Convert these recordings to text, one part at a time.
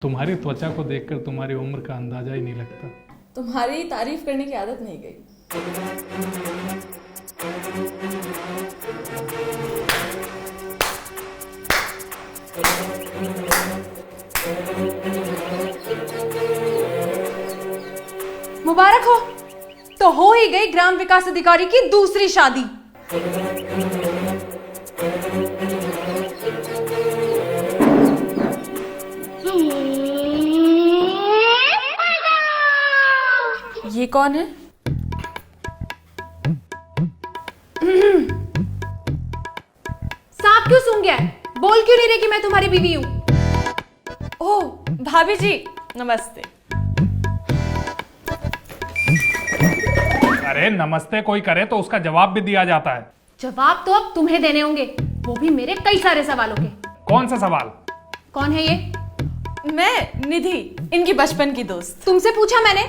तुम्हारी त्वचा को देखकर तुम्हारी उम्र का अंदाजा ही नहीं लगता। तुम्हारी तारीफ करने की आदत नहीं गई। मुबारक हो, तो हो ही गई ग्राम विकास अधिकारी की दूसरी शादी। ये कौन है? सांप क्यों सूंघ गया है? बोल क्यों नहीं रही कि मैं तुम्हारी बीवी हूँ? ओह भाभी जी नमस्ते। अरे नमस्ते कोई करे तो उसका जवाब भी दिया जाता है। जवाब तो अब तुम्हें देने होंगे, वो भी मेरे कई सारे सवालों के। कौन सा सवाल? कौन है ये? मैं निधि, इनकी बचपन की दोस्त। तुमसे पूछा मैंने।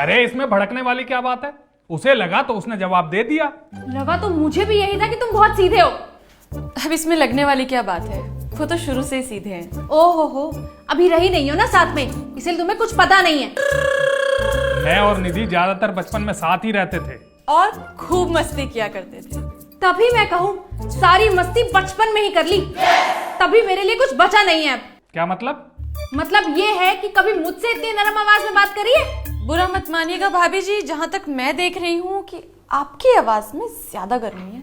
अरे इसमें भड़कने वाली क्या बात है? उसे लगा तो उसने जवाब दे दिया। लगा तो मुझे भी यही था कि तुम बहुत सीधे हो। अब इसमें लगने वाली क्या बात है, वो तो शुरू से ही सीधे हैं। ओहो हो, अभी रही नहीं हो ना साथ में, इसलिए तुम्हें कुछ पता नहीं है। मैं और निधि ज्यादातर बचपन में साथ ही रहते थे और खूब मस्ती किया करते थे। तभी मैं कहूँ सारी मस्ती बचपन में ही कर ली, तभी मेरे लिए कुछ बचा नहीं है अब। क्या मतलब? मतलब ये है कि कभी मुझसे इतनी नरम आवाज में बात करी है? बुरा मत मानिएगा भाभी जी, जहाँ तक मैं देख रही हूँ कि आपकी आवाज में ज्यादा गर्मी है।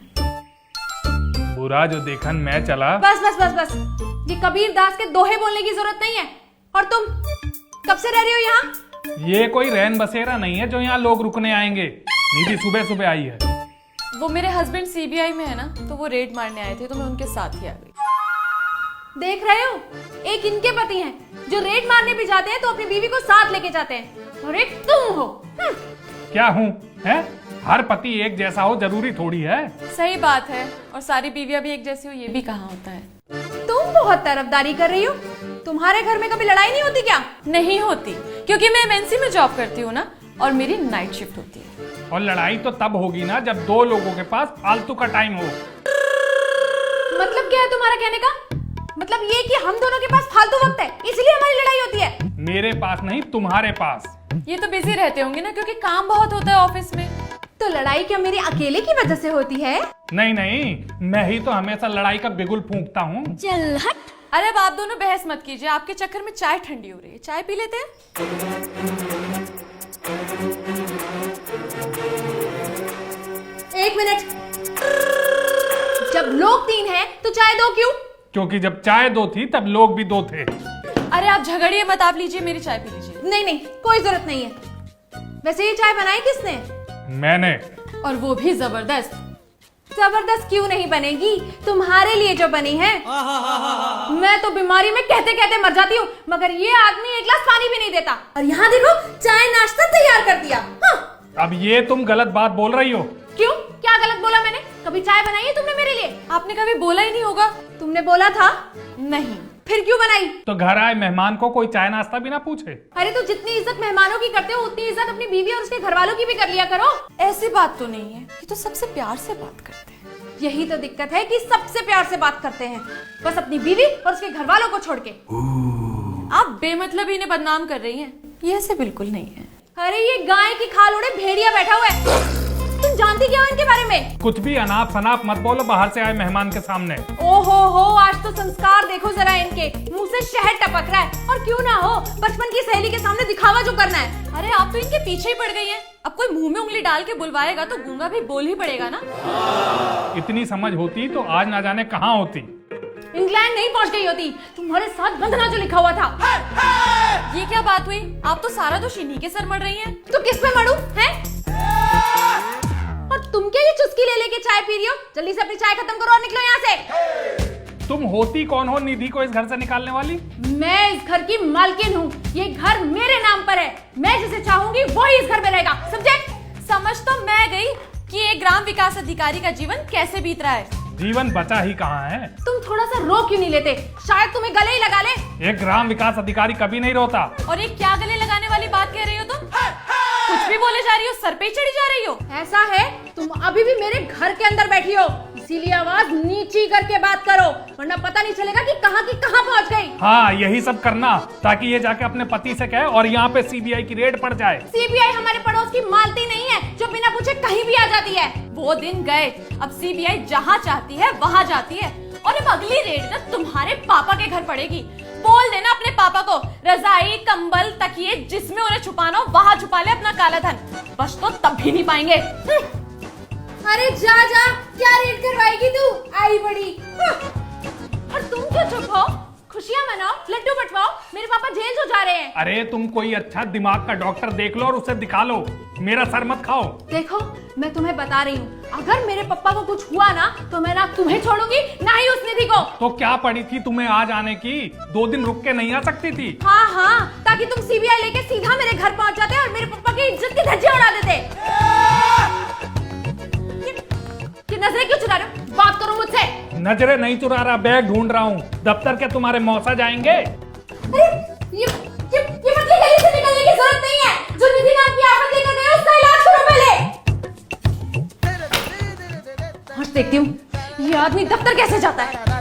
बुरा जो देखन मैं चला। बस बस बस बस, ये कबीर दास के दोहे बोलने की जरूरत नहीं है। और तुम कब से रह रही हो यहाँ? ये कोई रैन बसेरा नहीं है जो यहाँ लोग रुकने आएंगे। निधि सुबह सुबह आई है। वो मेरे हस्बैंड सीबीआई में है ना, तो वो रेड मारने आए थे, तो मैं उनके साथ ही आ गई। देख रहे हो, एक इनके पति हैं जो रेड मारने भी जाते हैं तो अपनी बीवी को साथ लेके जाते हैं, और एक तुम हो। क्या हूँ है? हर पति एक जैसा हो जरूरी थोड़ी है। सही बात है, और सारी बीवियां भी एक जैसी हो ये भी कहाँ होता है। तुम बहुत तरफदारी कर रही हो। तुम्हारे घर में कभी लड़ाई नहीं होती क्या? नहीं होती, क्योंकि मैं एमएनसी में जॉब करती हूँ ना, और मेरी नाइट शिफ्ट होती है। और लड़ाई तो तब होगी ना जब दो लोगों के पास फालतू का टाइम हो। मतलब क्या है तुम्हारा कहने का? मतलब ये कि हम दोनों के पास फालतू वक्त है, इसलिए हमारी लड़ाई होती है। मेरे पास नहीं, तुम्हारे पास। ये तो बिजी रहते होंगे ना, क्योंकि काम बहुत होता है ऑफिस में। तो लड़ाई क्या मेरी अकेले की वजह से होती है? नहीं नहीं, मैं ही तो हमेशा लड़ाई का बिगुल फूंकता हूँ। चल हट। अरे अब आप दोनों बहस मत कीजिए, आपके चक्कर में चाय ठंडी हो रही है। चाय पी लेते हैं। एक मिनट, जब लोग तीन हैं तो चाय दो क्यों? क्योंकि जब चाय दो थी तब लोग भी दो थे। अरे आप झगड़िए मत, आप लीजिए मेरी चाय पी लीजिए। नहीं नहीं, कोई जरूरत नहीं है। वैसे ये चाय बनाई किसने? मैंने। और वो भी जबरदस्त। जबरदस्त क्यों नहीं बनेगी, तुम्हारे लिए जो बनी है। मैं तो बीमारी में कहते कहते मर जाती हूँ, मगर ये आदमी एक गिलास पानी भी नहीं देता। और यहाँ देखो, चाय नाश्ता तैयार कर दिया। हाँ। अब ये तुम गलत बात बोल रही हो। क्यों? क्या गलत बोला मैंने? कभी चाय बनाई है तुमने मेरे लिए? आपने कभी बोला ही नहीं होगा। तुमने बोला था? नहीं। फिर क्यों बनाई? तो घर आए मेहमान को कोई चाय नाश्ता भी ना पूछे। अरे तो जितनी इज्जत मेहमानों की करते हो उतनी इज्जत अपनी बीवी और उसके घर वालों की भी कर लिया करो। ऐसी बात तो नहीं है, ये तो सबसे प्यार से बात करते हैं। यही तो दिक्कत है कि सबसे प्यार से बात करते हैं, बस अपनी बीवी और उसके घर वालों को छोड़ के। आप बेमतलब इन्हें बदनाम कर रही हैं। ये ऐसे बिल्कुल नहीं है। अरे ये गाय की खाल उड़े भेड़िया बैठा हुआ है। तुम जानती क्या हो इनके बारे में? कुछ भी अनाप शनाप मत बोलो बाहर से आए मेहमान के सामने। ओहो हो, आज तो संस्कार देखो जरा इनके। मुंह से शहद टपक रहा है। और क्यों ना हो, बचपन की सहेली के सामने दिखावा जो करना है। अरे आप तो इनके पीछे ही पड़ गई हैं। अब कोई मुंह में उंगली डाल के बुलवाएगा तो गूंगा भी बोल ही पड़ेगा ना। इतनी समझ होती तो आज ना जाने कहाँ होती। इंग्लैंड नहीं पहुंच गई होती। तुम्हारे साथ बंधना जो लिखा हुआ था। ये क्या बात हुई? आप तो सारा दोष इन्हीं के सर मढ़ रही हैं। तो किस पे मरूं हैं? और तुम क्या ये चुस्की ले लेके चाय पी रही हो? जल्दी से अपनी चाय खत्म करो और निकलो यहाँ से। तुम होती कौन हो निधि को इस घर से निकालने वाली? मैं इस घर की मालकिन हूँ। ये घर मेरे नाम पर है। मैं जिसे चाहूंगी वही इस घर में रहेगा, समझे? समझ तो मैं गई कि एक ग्राम विकास अधिकारी का जीवन कैसे बीत रहा है। जीवन बचा ही कहाँ है? तुम थोड़ा सा रो क्यों नहीं लेते? शायद तुम्हें गले ही लगा ले। एक ग्राम विकास अधिकारी कभी नहीं रोता। और ये क्या गले लगाने वाली बात कह रही हो तुम? कुछ कुछ भी बोले जा रही हो, सर पे चढ़ी जा रही हो। ऐसा है, तुम अभी भी मेरे घर के अंदर बैठी हो, इसीलिए आवाज नीची करके बात करो, वरना पता नहीं चलेगा कि कहाँ की कहाँ पहुँच गई। हाँ, यही सब करना ताकि ये जाके अपने पति से कहे और यहाँ पे सीबीआई की रेड पड़ जाए। सीबीआई हमारे पड़ोस की मालती नहीं है जो बिना पूछे कहीं भी आ जाती है। वो दिन गए, अब सीबीआई जहाँ चाहती है वहाँ जाती है, और अब अगली रेड ना तुम्हारे पापा के घर पड़ेगी। बोल देना अपने पापा को, रजाई, कंबल, तकिए जिसमें उन्हें छुपाना हो वहाँ छुपा ले अपना काला धन, बच तो तब भी नहीं पाएंगे। अरे जा जा, क्या रेड करवाएगी तू, आई बड़ी। और तुम क्यों चुप हो? खुशियां मनाओ, लड्डू बंटवाओ, मेरे पापा जेल से जा रहे हैं। अरे तुम कोई अच्छा दिमाग का डॉक्टर देख लो और उसे दिखा लो, मेरा सर मत खाओ। देखो, मैं तुम्हें बता रही हूँ, अगर मेरे पापा को कुछ हुआ ना तो मैं ना तुम्हें छोड़ूंगी ना ही उस निधि को। तो क्या पड़ी थी तुम्हें आज आने की? 2 दिन रुक के नहीं आ सकती थी? हाँ हाँ, ताकि तुम सीबीआई लेके सीधा मेरे घर पहुंच जाते और मेरे पापा की इज्जत की धज्जियां उड़ा देते। ये नजरें क्यों चुरा रहे हो? बात करो मुझसे। नजरें नहीं चुरा रहा, बैग ढूंढ रहा हूँ, दफ्तर के तुम्हारे मौसा जाएंगे। अरे ये मतलब यहीं से निकलने की जरूरत नहीं है, जो निधि नाम की आफत लेकर गए उसका इलाज करो पहले। आज देखती हूँ ये आदमी दफ्तर कैसे जाता है।